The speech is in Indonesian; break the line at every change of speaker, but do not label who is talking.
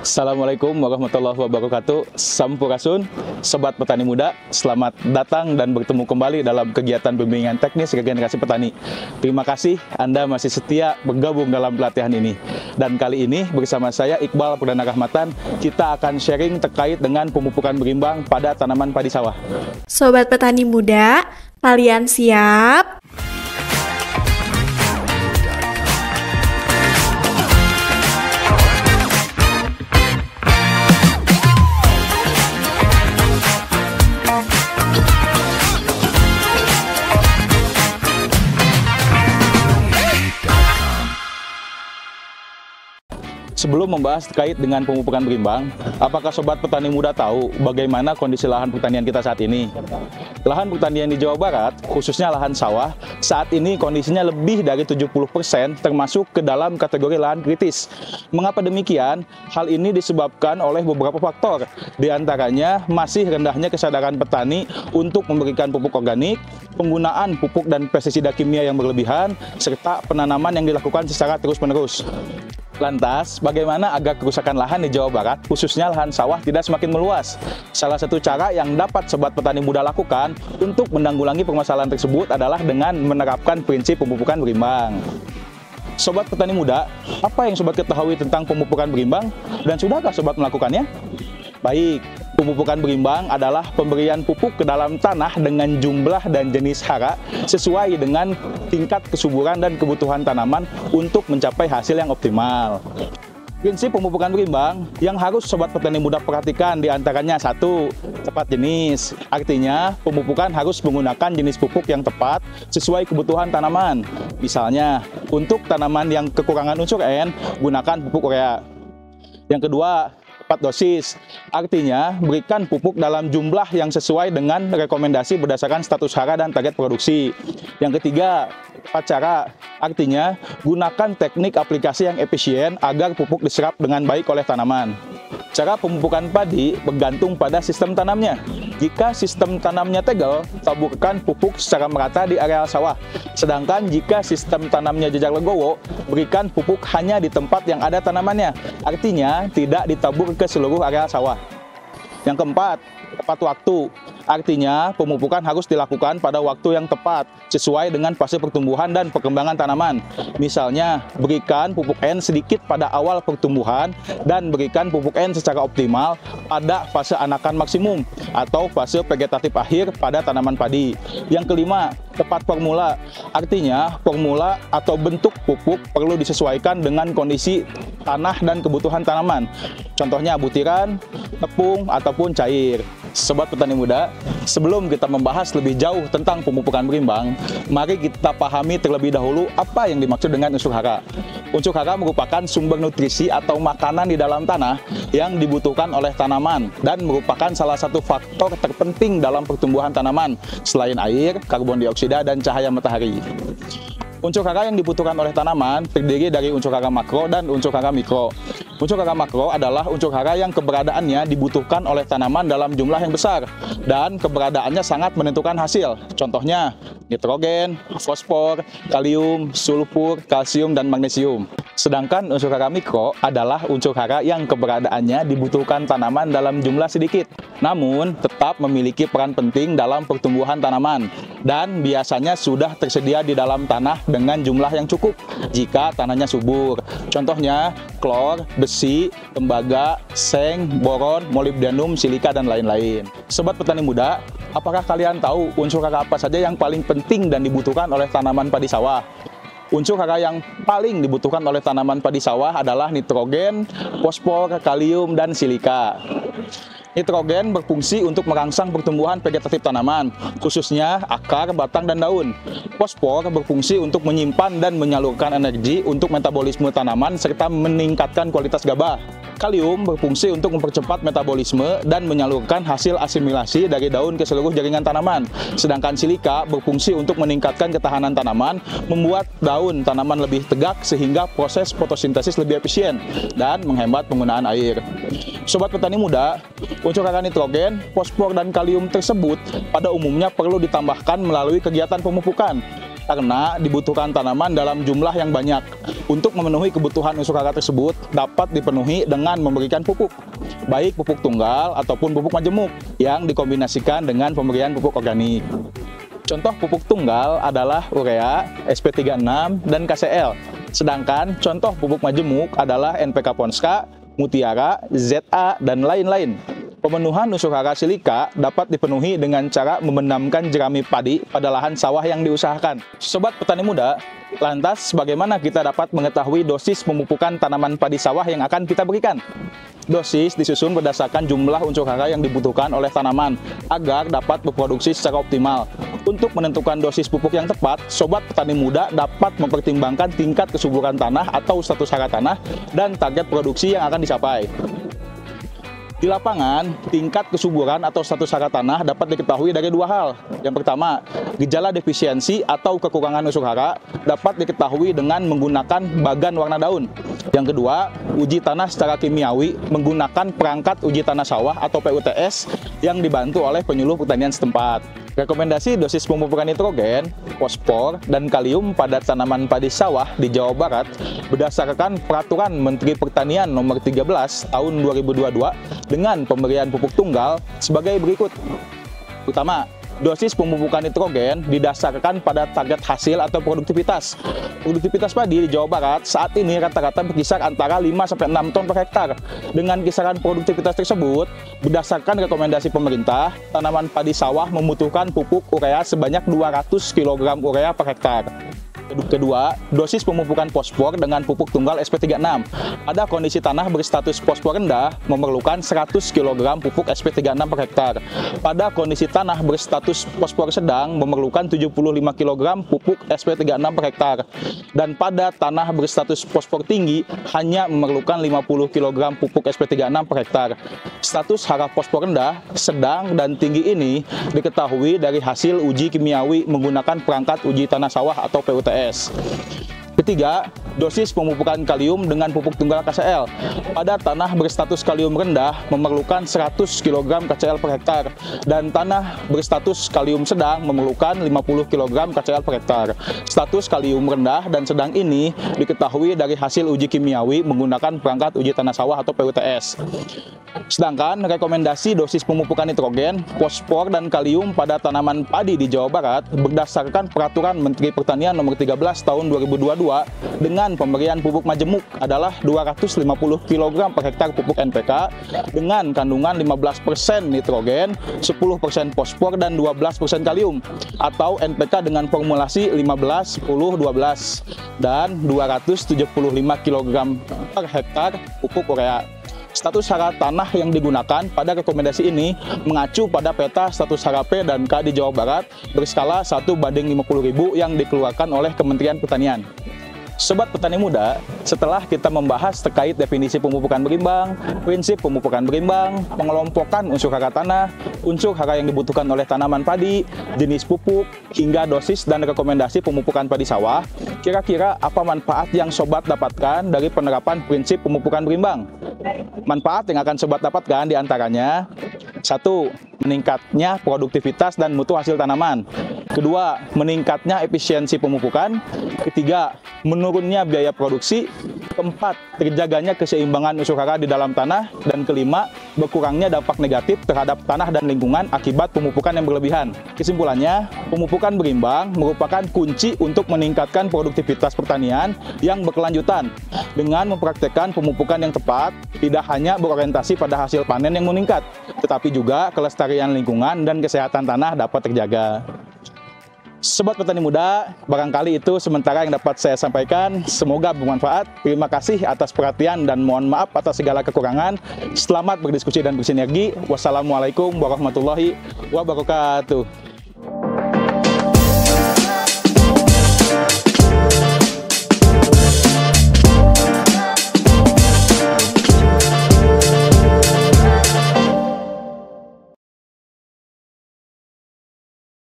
Assalamualaikum warahmatullahi wabarakatuh. Sampurasun, Sobat Petani Muda. Selamat datang dan bertemu kembali dalam kegiatan bimbingan teknis regenerasi petani. Terima kasih Anda masih setia bergabung dalam pelatihan ini. Dan kali ini bersama saya Iqbal Perdana Rahmatan, kita akan sharing terkait dengan pemupukan berimbang pada tanaman padi sawah.
Sobat Petani Muda, kalian siap?
Sebelum membahas terkait dengan pemupukan berimbang, apakah Sobat Petani Muda tahu bagaimana kondisi lahan pertanian kita saat ini? Lahan pertanian di Jawa Barat, khususnya lahan sawah, saat ini kondisinya lebih dari 70% termasuk ke dalam kategori lahan kritis. Mengapa demikian? Hal ini disebabkan oleh beberapa faktor, di antaranya masih rendahnya kesadaran petani untuk memberikan pupuk organik, penggunaan pupuk dan pestisida kimia yang berlebihan, serta penanaman yang dilakukan secara terus-menerus. Lantas, bagaimana agar kerusakan lahan di Jawa Barat, khususnya lahan sawah, tidak semakin meluas? Salah satu cara yang dapat Sobat Petani Muda lakukan untuk menanggulangi permasalahan tersebut adalah dengan menerapkan prinsip pemupukan berimbang. Sobat Petani Muda, apa yang Sobat ketahui tentang pemupukan berimbang dan sudahkah Sobat melakukannya? Baik, pemupukan berimbang adalah pemberian pupuk ke dalam tanah dengan jumlah dan jenis hara sesuai dengan tingkat kesuburan dan kebutuhan tanaman untuk mencapai hasil yang optimal. Prinsip pemupukan berimbang yang harus Sobat Petani Muda perhatikan diantaranya: 1. Tepat jenis. Artinya, pemupukan harus menggunakan jenis pupuk yang tepat sesuai kebutuhan tanaman. Misalnya, untuk tanaman yang kekurangan unsur N, gunakan pupuk urea. Yang kedua, tepat dosis. Artinya, berikan pupuk dalam jumlah yang sesuai dengan rekomendasi berdasarkan status hara dan target produksi. Yang ketiga, tepat cara. Artinya, gunakan teknik aplikasi yang efisien agar pupuk diserap dengan baik oleh tanaman. Cara pemupukan padi bergantung pada sistem tanamnya. Jika sistem tanamnya tegel, taburkan pupuk secara merata di areal sawah. Sedangkan jika sistem tanamnya jejak legowo, berikan pupuk hanya di tempat yang ada tanamannya. Artinya, tidak ditabur ke seluruh areal sawah. Yang keempat, tepat waktu. Artinya, pemupukan harus dilakukan pada waktu yang tepat, sesuai dengan fase pertumbuhan dan perkembangan tanaman. Misalnya, berikan pupuk N sedikit pada awal pertumbuhan dan berikan pupuk N secara optimal pada fase anakan maksimum atau fase vegetatif akhir pada tanaman padi. Yang kelima, tepat formula. Artinya, formula atau bentuk pupuk perlu disesuaikan dengan kondisi tanah dan kebutuhan tanaman. Contohnya butiran, tepung, ataupun cair. Sobat Petani Muda, sebelum kita membahas lebih jauh tentang pemupukan berimbang, mari kita pahami terlebih dahulu apa yang dimaksud dengan unsur hara. Unsur hara merupakan sumber nutrisi atau makanan di dalam tanah yang dibutuhkan oleh tanaman dan merupakan salah satu faktor terpenting dalam pertumbuhan tanaman selain air, karbon dioksida, dan cahaya matahari. Unsur hara yang dibutuhkan oleh tanaman terdiri dari unsur hara makro dan unsur hara mikro. Unsur hara makro adalah unsur hara yang keberadaannya dibutuhkan oleh tanaman dalam jumlah yang besar dan keberadaannya sangat menentukan hasil. Contohnya nitrogen, fosfor, kalium, sulfur, kalsium, dan magnesium. Sedangkan unsur hara mikro adalah unsur hara yang keberadaannya dibutuhkan tanaman dalam jumlah sedikit, namun tetap memiliki peran penting dalam pertumbuhan tanaman dan biasanya sudah tersedia di dalam tanah dengan jumlah yang cukup jika tanahnya subur. Contohnya klor, besi, tembaga, seng, boron, molibdenum, silika, dan lain-lain. Sobat Petani Muda, apakah kalian tahu unsur hara apa saja yang paling penting dan dibutuhkan oleh tanaman padi sawah? Unsur hara yang paling dibutuhkan oleh tanaman padi sawah adalah nitrogen, fosfor, kalium, dan silika. Nitrogen berfungsi untuk merangsang pertumbuhan vegetatif tanaman, khususnya akar, batang, dan daun. Fosfor berfungsi untuk menyimpan dan menyalurkan energi untuk metabolisme tanaman serta meningkatkan kualitas gabah. Kalium berfungsi untuk mempercepat metabolisme dan menyalurkan hasil asimilasi dari daun ke seluruh jaringan tanaman. Sedangkan silika berfungsi untuk meningkatkan ketahanan tanaman, membuat daun tanaman lebih tegak sehingga proses fotosintesis lebih efisien dan menghemat penggunaan air. Sobat Petani Muda, unsur hara nitrogen, fosfor, dan kalium tersebut pada umumnya perlu ditambahkan melalui kegiatan pemupukan. karena dibutuhkan tanaman dalam jumlah yang banyak. Untuk memenuhi kebutuhan unsur hara tersebut dapat dipenuhi dengan memberikan pupuk, baik pupuk tunggal ataupun pupuk majemuk yang dikombinasikan dengan pemberian pupuk organik. Contoh pupuk tunggal adalah urea, SP36, dan KCl. Sedangkan contoh pupuk majemuk adalah NPK Ponska, Mutiara, ZA, dan lain-lain. Pemenuhan unsur hara silika dapat dipenuhi dengan cara membenamkan jerami padi pada lahan sawah yang diusahakan. Sobat petani muda, lantas bagaimana kita dapat mengetahui dosis pemupukan tanaman padi sawah yang akan kita berikan? Dosis disusun berdasarkan jumlah unsur hara yang dibutuhkan oleh tanaman agar dapat berproduksi secara optimal. Untuk menentukan dosis pupuk yang tepat, sobat petani muda dapat mempertimbangkan tingkat kesuburan tanah atau status hara tanah dan target produksi yang akan dicapai. Di lapangan, tingkat kesuburan atau status hara tanah dapat diketahui dari dua hal. Yang pertama, gejala defisiensi atau kekurangan unsur hara dapat diketahui dengan menggunakan bagan warna daun. Yang kedua, uji tanah secara kimiawi menggunakan perangkat uji tanah sawah atau PUTS yang dibantu oleh penyuluh pertanian setempat. Rekomendasi dosis pemupukan nitrogen, fosfor, dan kalium pada tanaman padi sawah di Jawa Barat berdasarkan Peraturan Menteri Pertanian Nomor 13 Tahun 2022 dengan pemberian pupuk tunggal sebagai berikut. Pertama, dosis pemupukan nitrogen didasarkan pada target hasil atau produktivitas. Produktivitas padi di Jawa Barat saat ini rata-rata berkisar antara 5-6 ton per hektar. Dengan kisaran produktivitas tersebut, berdasarkan rekomendasi pemerintah, tanaman padi sawah membutuhkan pupuk urea sebanyak 200 kg urea per hektar. Kedua, dosis pemupukan fosfor dengan pupuk tunggal SP36. Pada kondisi tanah berstatus fosfor rendah, memerlukan 100 kg pupuk SP36 per hektar. Pada kondisi tanah berstatus fosfor sedang, memerlukan 75 kg pupuk SP36 per hektar. Dan pada tanah berstatus fosfor tinggi, hanya memerlukan 50 kg pupuk SP36 per hektar. Status hara fosfor rendah, sedang, dan tinggi ini diketahui dari hasil uji kimiawi menggunakan perangkat uji tanah sawah atau PUTS. Ketiga, dosis pemupukan kalium dengan pupuk tunggal KCl. Pada tanah berstatus kalium rendah memerlukan 100 kg KCl per hektar dan tanah berstatus kalium sedang memerlukan 50 kg KCl per hektar. Status kalium rendah dan sedang ini diketahui dari hasil uji kimiawi menggunakan perangkat uji tanah sawah atau PUTS. Sedangkan rekomendasi dosis pemupukan nitrogen, fosfor, dan kalium pada tanaman padi di Jawa Barat berdasarkan Peraturan Menteri Pertanian Nomor 13 Tahun 2022 dengan pemberian pupuk majemuk adalah 250 kg per hektar pupuk NPK dengan kandungan 15% nitrogen, 10% fosfor, dan 12% kalium atau NPK dengan formulasi 15, 10, 12 dan 275 kg per hektar pupuk urea. Status hara tanah yang digunakan pada rekomendasi ini mengacu pada peta status hara P dan K di Jawa Barat berskala 1:50.000 yang dikeluarkan oleh Kementerian Pertanian. Sobat petani muda, setelah kita membahas terkait definisi pemupukan berimbang, prinsip pemupukan berimbang, pengelompokan unsur hara tanah, unsur hara yang dibutuhkan oleh tanaman padi, jenis pupuk, hingga dosis dan rekomendasi pemupukan padi sawah, kira-kira apa manfaat yang sobat dapatkan dari penerapan prinsip pemupukan berimbang? Manfaat yang akan sobat dapatkan diantaranya: 1. Meningkatnya produktivitas dan mutu hasil tanaman. Kedua, meningkatnya efisiensi pemupukan. Ketiga, menurunnya biaya produksi. Keempat, terjaganya keseimbangan unsur hara di dalam tanah. Dan kelima, berkurangnya dampak negatif terhadap tanah dan lingkungan akibat pemupukan yang berlebihan. Kesimpulannya, pemupukan berimbang merupakan kunci untuk meningkatkan produktivitas pertanian yang berkelanjutan. Dengan mempraktekkan pemupukan yang tepat, tidak hanya berorientasi pada hasil panen yang meningkat, tetapi juga kelestarian lingkungan dan kesehatan tanah dapat terjaga. Sobat petani muda, barangkali itu sementara yang dapat saya sampaikan. Semoga bermanfaat. Terima kasih atas perhatian dan mohon maaf atas segala kekurangan. Selamat berdiskusi dan bersinergi. Wassalamualaikum warahmatullahi wabarakatuh.